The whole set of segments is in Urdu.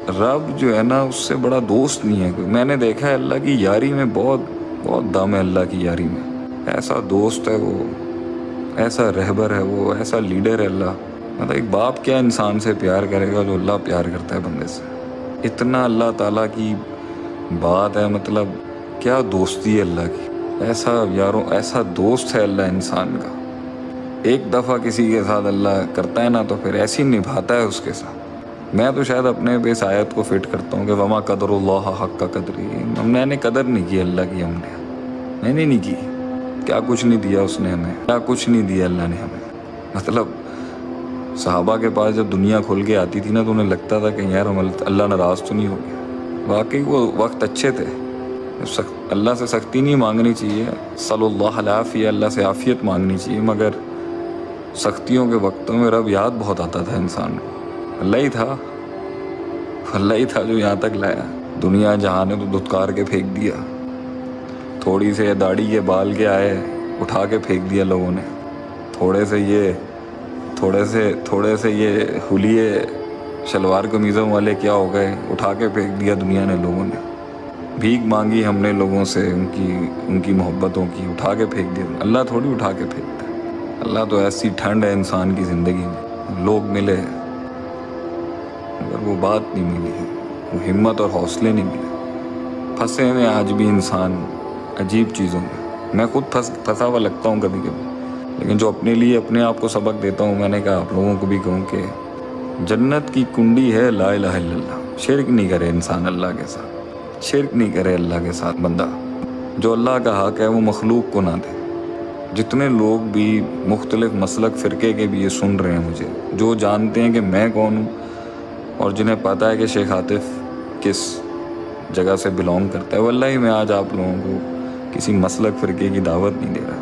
رب جو ہے نا اس سے بڑا دوست نہیں ہے کوئی. میں نے دیکھا ہے اللہ کی یاری میں بہت بہت دم ہے اللہ کی یاری میں. ایسا دوست ہے وہ، ایسا رہبر ہے وہ، ایسا لیڈر ہے اللہ. مطلب ایک باپ کیا انسان سے پیار کرے گا جو اللہ پیار کرتا ہے بندے سے. اتنا اللہ تعالیٰ کی بات ہے، مطلب کیا دوستی ہے اللہ کی. ایسا یاروں ایسا دوست ہے اللہ انسان کا. ایک دفعہ کسی کے ساتھ اللہ کرتا ہے نا تو پھر ایسی نبھاتا ہے اس کے ساتھ. میں تو شاید اپنے پہ اس آیت کو فٹ کرتا ہوں کہ وما قدر اللہ حق قدری. میں نے قدر نہیں کی اللہ کی. میں نے نہیں کی. کیا کچھ نہیں دیا اس نے ہمیں، کیا کچھ نہیں دیا اللہ نے ہمیں. مطلب صحابہ کے پاس جب دنیا کھل کے آتی تھی نا تو انہیں لگتا تھا کہ یار اللہ ناراض تو نہیں ہو گیا. واقعی وہ وقت اچھے تھے. اللہ سے سختی نہیں مانگنی چاہیے، صلی اللہ علیہ، اللہ سے عافیت مانگنی چاہیے، مگر سختیوں کے وقتوں میں رب یاد بہت آتا تھا انسان کو. اللہ ہی تھا جو یہاں تک لایا. دنیا جہاں نے تو دھتکار کے پھینک دیا. تھوڑی سے داڑھی کے بال کے آئے اٹھا کے پھینک دیا لوگوں نے. تھوڑے سے یہ حلیے شلوار قمیضوں والے کیا ہو گئے، اٹھا کے پھینک دیا دنیا نے لوگوں نے. بھیک مانگی ہم نے لوگوں سے ان کی محبتوں کی، اٹھا کے پھینک دیا. اللہ تھوڑی اٹھا کے پھینکتا ہے. اللہ تو ایسی ٹھنڈ ہے انسان کی زندگی میں. لوگ ملے مگر وہ بات نہیں ملی ہے، وہ ہمت اور حوصلے نہیں ملے. پھنسے ہیں آج بھی انسان عجیب چیزوں میں. میں خود پھنسا ہوا لگتا ہوں کبھی کبھی، لیکن جو اپنے لیے اپنے آپ کو سبق دیتا ہوں، میں نے کہا آپ لوگوں کو بھی کہوں کہ جنت کی کنڈی ہے لا الہ الا اللہ. شرک نہیں کرے انسان اللہ کے ساتھ، شرک نہیں کرے اللہ کے ساتھ بندہ. جو اللہ کا حق ہے وہ مخلوق کو نہ دے. جتنے لوگ بھی مختلف مسلک فرقے کے بھی یہ سن رہے ہیں، مجھے جو جانتے ہیں کہ میں کون ہوں اور جنہیں پتہ ہے کہ شیخ عاطف کس جگہ سے بلونگ کرتا ہے، واللہ میں آج آپ لوگوں کو کسی مسلک فرقے کی دعوت نہیں دے رہا.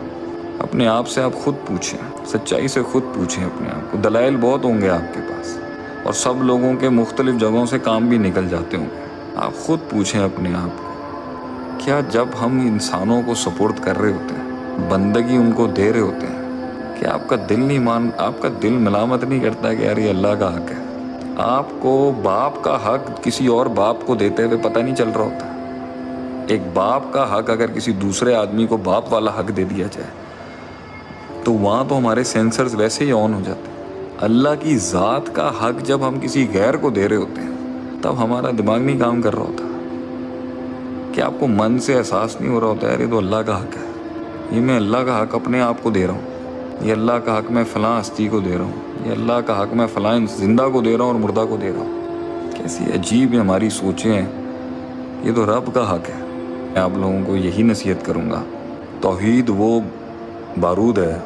اپنے آپ سے آپ خود پوچھیں، سچائی سے خود پوچھیں اپنے آپ کو. دلائل بہت ہوں گے آپ کے پاس اور سب لوگوں کے مختلف جگہوں سے کام بھی نکل جاتے ہوں گے. آپ خود پوچھیں اپنے آپ کو، کیا جب ہم انسانوں کو سپورٹ کر رہے ہوتے ہیں، بندگی ان کو دے رہے ہوتے ہیں، کہ آپ کا دل ملامت نہیں کرتا کہ یار یہ اللہ کا حق ہے. آپ کو باپ کا حق کسی اور باپ کو دیتے ہوئے پتہ نہیں چل رہا ہوتا. ایک باپ کا حق اگر کسی دوسرے آدمی کو باپ والا حق دے دیا جائے تو وہاں تو ہمارے سینسرز ویسے ہی آن ہو جاتے ہیں. اللہ کی ذات کا حق جب ہم کسی غیر کو دے رہے ہوتے ہیں تب ہمارا دماغ نہیں کام کر رہا ہوتا. کہ آپ کو من سے احساس نہیں ہو رہا ہوتا ہے یہ تو اللہ کا حق ہے، یہ میں اللہ کا حق اپنے آپ کو دے رہا ہوں، یہ اللہ کا حق میں فلاں ہستی کو دے رہا ہوں، یہ اللہ کا حق میں فلاں زندہ کو دے رہا ہوں اور مردہ کو دے رہا ہوں. کیسی عجیب ہے ہماری سوچیں ہیں. یہ تو رب کا حق ہے. میں آپ لوگوں کو یہی نصیحت کروں گا، توحید وہ بارود ہے،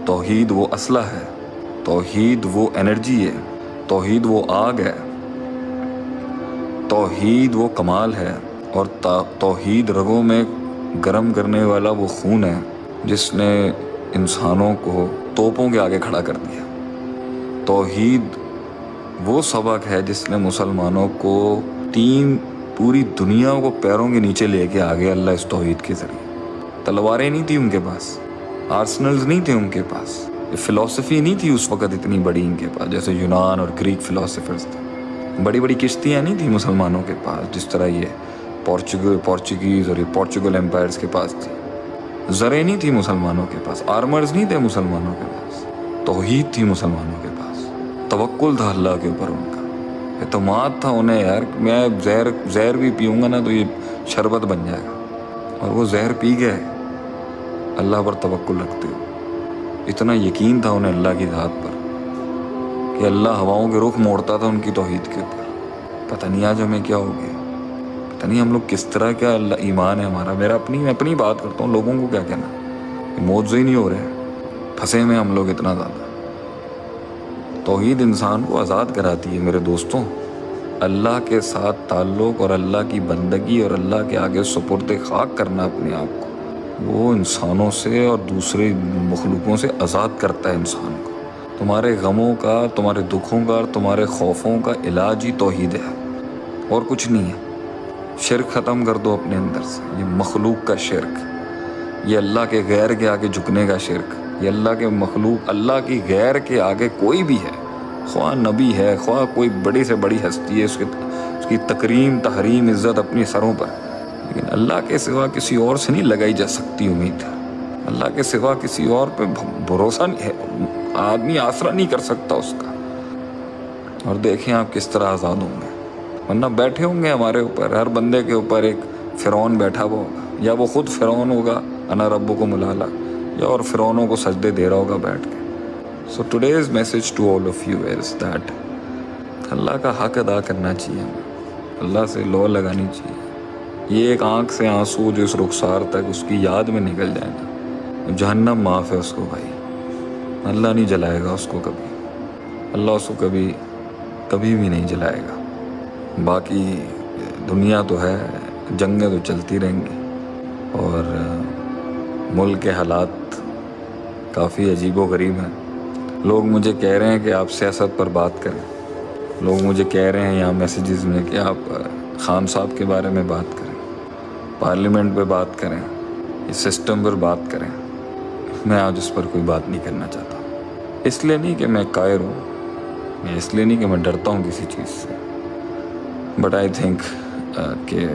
توحید وہ اسلحہ ہے، توحید وہ انرجی ہے، توحید وہ آگ ہے، توحید وہ کمال ہے، اور توحید رگوں میں گرم کرنے والا وہ خون ہے جس نے انسانوں کو توپوں کے آگے کھڑا کر دیا. توحید وہ سبق ہے جس نے مسلمانوں کو پوری دنیا کو پیروں کے نیچے لے کے آگے اللہ اس توحید کے ذریعے. تلواریں نہیں تھی ان کے پاس، آرسنلز نہیں تھے ان کے پاس، فلسفی نہیں تھی اس وقت اتنی بڑی ان کے پاس جیسے یونان اور گریک فلسفرز تھے. بڑی بڑی کشتیاں نہیں تھیں مسلمانوں کے پاس جس طرح یہ پورچوگیز اور یہ پورچوگل امپائرز کے پاس تھی. زریں نہیں تھی مسلمانوں کے پاس، آرمرز نہیں تھے مسلمانوں کے پاس. توحید تھی مسلمانوں کے پاس، توکل تھا اللہ کے اوپر، ان کا اعتماد تھا انہیں. یار میں زہر بھی پیوں گا نا تو یہ شربت بن جائے گا، اور وہ زہر پی گئے اللہ پر توکل رکھتے ہوئے. اتنا یقین تھا انہیں اللہ کی ذات پر کہ اللہ ہواؤں کے رخ موڑتا تھا ان کی توحید کے اوپر. پتہ نہیں آج ہمیں کیا ہو گیا، پتہ نہیں ہم لوگ کس طرح کیا اللہ ایمان ہے ہمارا. میں اپنی بات کرتا ہوں، لوگوں کو کیا کہنا. موضوع ہی نہیں ہو رہے، پھنسے میں ہم لوگ اتنا زیادہ. توحید انسان کو آزاد کراتی ہے میرے دوستوں. اللہ کے ساتھ تعلق اور اللہ کی بندگی اور اللہ کے آگے سپرد خاک کرنا اپنے آپ کو، وہ انسانوں سے اور دوسرے مخلوقوں سے آزاد کرتا ہے انسان کو. تمہارے غموں کا، تمہارے دکھوں کا اور تمہارے خوفوں کا علاج ہی توحید ہے، اور کچھ نہیں ہے. شرک ختم کر دو اپنے اندر سے. یہ مخلوق کا شرک، یہ اللہ کے غیر کے آگے جھکنے کا شرک، یہ اللہ کے مخلوق، اللہ کی غیر کے آگے کوئی بھی ہے، خواہ نبی ہے، خواہ کوئی بڑی سے بڑی ہستی ہے، کی تکریم تحریم عزت اپنی سروں پر، لیکن اللہ کے سوا کسی اور سے نہیں لگائی جا سکتی امید. اللہ کے سوا کسی اور پہ بھروسہ نہیں ہے، آدمی آسرا نہیں کر سکتا اس کا. اور دیکھیں آپ کس طرح آزاد ہوں گے، ورنہ بیٹھے ہوں گے ہمارے اوپر، ہر بندے کے اوپر ایک فرعون بیٹھا ہوا ہوگا، یا وہ خود فرعون ہوگا انا ربکم الاعلی، یا اور فرعونوں کو سجدے دے رہا ہوگا بیٹھ کے. So today's message to all of you is that اللہ کا حق ادا کرنا چاہیے ہمیں، اللہ سے لو لگانی چاہیے. یہ ایک آنکھ سے آنسو جو اس رخسار تک اس کی یاد میں نکل جائے گا، جہنم معاف ہے اس کو بھائی، اللہ نہیں جلائے گا اس کو کبھی، اللہ اس کو کبھی بھی نہیں جلائے گا. باقی دنیا تو ہے، جنگیں تو چلتی رہیں گی، اور ملک کے حالات کافی عجیب و غریب ہیں. لوگ مجھے کہہ رہے ہیں کہ آپ سیاست پر بات کریں، لوگ مجھے کہہ رہے ہیں یہاں میسیجز میں کہ آپ خان صاحب کے بارے میں بات کریں، پارلیمنٹ پہ بات کریں، اس سسٹم پر بات کریں. میں آج اس پر کوئی بات نہیں کرنا چاہتا، اس لیے نہیں کہ میں قائر ہوں، یا اس لیے نہیں کہ میں ڈرتا ہوں کسی چیز سے، بٹ آئی تھنک کہ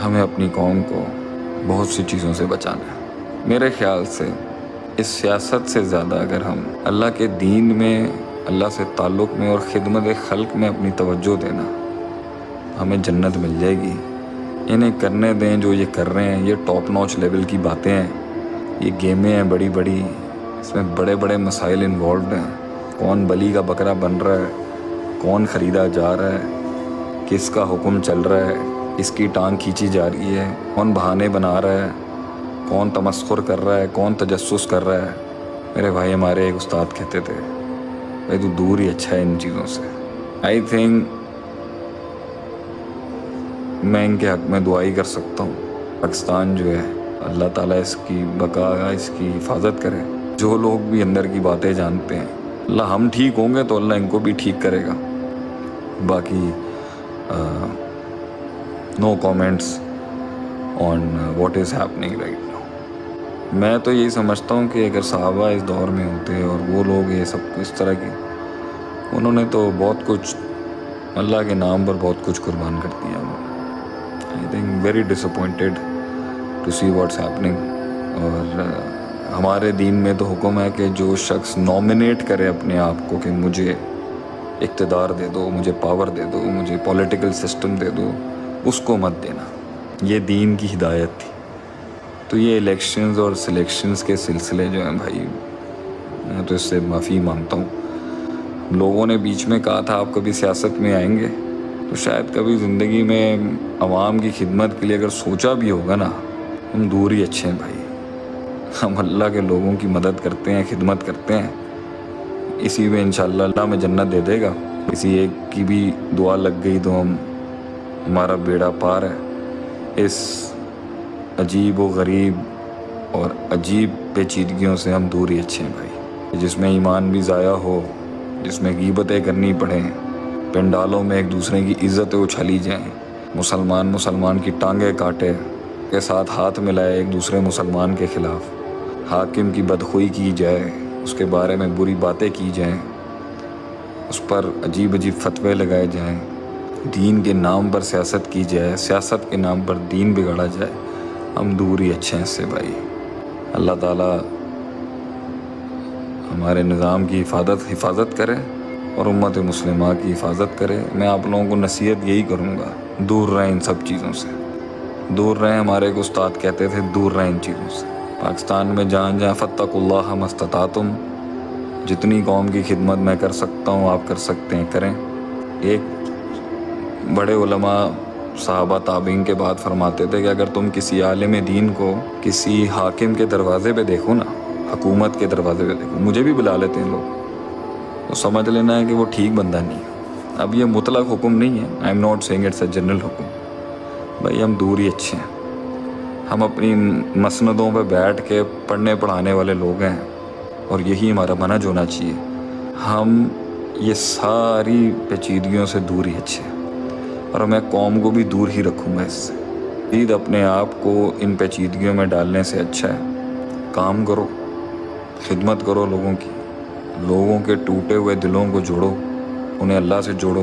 ہمیں اپنی قوم کو بہت سی چیزوں سے بچانا ہے. میرے خیال سے اس سیاست سے زیادہ اگر ہم اللہ کے دین میں، اللہ سے تعلق میں اور خدمت خلق میں اپنی توجہ دینا، ہمیں جنت مل جائے گی. انہیں کرنے دیں جو یہ کر رہے ہیں، یہ ٹاپ نوچ لیول کی باتیں ہیں، یہ گیمیں ہیں بڑی بڑی، اس میں بڑے بڑے مسائل انوالوڈ ہیں. کون بلی کا بکرا بن رہا ہے، کون خریدا جا رہا ہے، کس کا حکم چل رہا ہے، کس کی ٹانگ کھینچی جا رہی ہے، کون بہانے بنا رہا ہے، کون تمسخر کر رہا ہے، کون تجسس کر رہا ہے. میرے بھائی ہمارے ایک استاد کہتے تھے بھائی تو دور ہی اچھا ہے ان چیزوں سے. آئی تھنک میں ان کے حق میں دعائی کر سکتا ہوں. پاکستان جو ہے اللہ تعالیٰ اس کی بقا، اس کی حفاظت کرے. جو لوگ بھی اندر کی باتیں جانتے ہیں، اللہ ہم ٹھیک ہوں گے تو اللہ ان کو بھی ٹھیک کرے گا. باقی no comments on what is happening right now. میں تو یہی سمجھتا ہوں کہ اگر صحابہ اس دور میں ہوتے اور وہ لوگ یہ سب اس طرح کے، انہوں نے تو بہت کچھ اللہ کے نام پر بہت کچھ قربان کر دیا. I think very disappointed to see what's happening. اور ہمارے دین میں تو حکم ہے کہ جو شخص نامنیٹ کرے اپنے آپ کو کہ مجھے اقتدار دے دو، مجھے پاور دے دو، مجھے پولیٹیکل سسٹم دے دو، اس کو مت دینا. یہ دین کی ہدایت تھی. تو یہ الیکشنز اور سلیکشنز کے سلسلے جو ہیں بھائی، میں تو اس سے معافی مانگتا ہوں. لوگوں نے بیچ میں کہا تھا آپ کبھی سیاست میں آئیں گے، تو شاید کبھی زندگی میں عوام کی خدمت کے لیے اگر سوچا بھی ہوگا نا، ہم دور ہی اچھے ہیں بھائی. ہم اللہ کے لوگوں کی مدد کرتے ہیں، خدمت کرتے ہیں، اسی میں انشاءاللہ اللہ ہمیں جنت دے دے گا. کسی ایک کی بھی دعا لگ گئی تو ہمارا بیڑا پار ہے. اس عجیب و غریب اور عجیب پیچیدگیوں سے ہم دور ہی اچھے ہیں بھائی، جس میں ایمان بھی ضائع ہو، جس میں غیبتیں کرنی پڑیں، پنڈالوں میں ایک دوسرے کی عزتیں اچھالی جائیں، مسلمان کی ٹانگیں کاٹے کے ساتھ ہاتھ ملائے ایک دوسرے مسلمان کے خلاف، حاکم کی بدخوئی کی جائے، اس کے بارے میں بری باتیں کی جائیں، اس پر عجیب فتوے لگائے جائیں، دین کے نام پر سیاست کی جائے، سیاست کے نام پر دین بگاڑا جائے. ہم دور ہی اچھے ہیں اس سے بھائی. اللہ تعالیٰ ہمارے نظام کی حفاظت کرے اور امت مسلمہ کی حفاظت کرے. میں آپ لوگوں کو نصیحت یہی کروں گا، دور رہیں ان سب چیزوں سے، دور رہیں. ہمارے ایک استاد کہتے تھے دور رہیں ان چیزوں سے. پاکستان میں جہاں فاتقوا اللہ ما استطعتم، جتنی قوم کی خدمت میں کر سکتا ہوں آپ کر سکتے ہیں، کریں. ایک بڑے علماء صحابہ تابعین کے بعد فرماتے تھے کہ اگر تم کسی عالم دین کو کسی حاکم کے دروازے پہ دیکھو نا، حکومت کے دروازے پہ دیکھو، مجھے بھی بلا لیتے ہیں لوگ، تو سمجھ لینا ہے کہ وہ ٹھیک بندہ نہیں ہے. اب یہ مطلق حکم نہیں ہے، I am not saying it's a general حکم. بھائی ہم دور ہی اچھے ہیں. ہم اپنی مسندوں پہ بیٹھ کے پڑھنے پڑھانے والے لوگ ہیں، اور یہی ہمارا منہج ہونا چاہیے. ہم یہ ساری پیچیدگیوں سے دور ہی اچھے ہیں، اور میں قوم کو بھی دور ہی رکھوں گا اس سے. عید اپنے آپ کو ان پیچیدگیوں میں ڈالنے سے اچھا ہے کام کرو، خدمت کرو لوگوں کی، لوگوں کے ٹوٹے ہوئے دلوں کو جوڑو، انہیں اللہ سے جوڑو.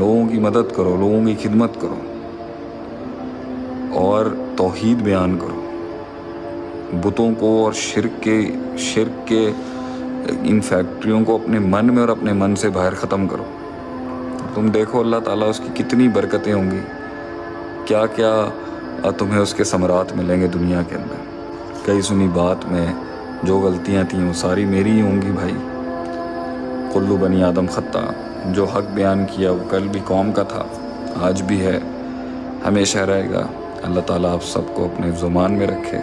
لوگوں کی مدد کرو، لوگوں کی خدمت کرو اور توحید بیان کرو، بتوں کو اور شرک کے ان فیکٹریوں کو اپنے من میں اور اپنے من سے باہر ختم کرو۔ تم دیکھو اللہ تعالیٰ اس کی کتنی برکتیں ہوں گی، کیا کیا تمہیں اس کے ثمرات ملیں گے دنیا کے اندر۔ کئی سنی بات میں جو غلطیاں تھیں وہ ساری میری ہی ہوں گی بھائی، کلو بنی آدم خطا۔ جو حق بیان کیا وہ کل بھی قوم کا تھا، آج بھی ہے، ہمیشہ رہے گا۔ اللہ تعالیٰ آپ سب کو اپنے زمان میں رکھے۔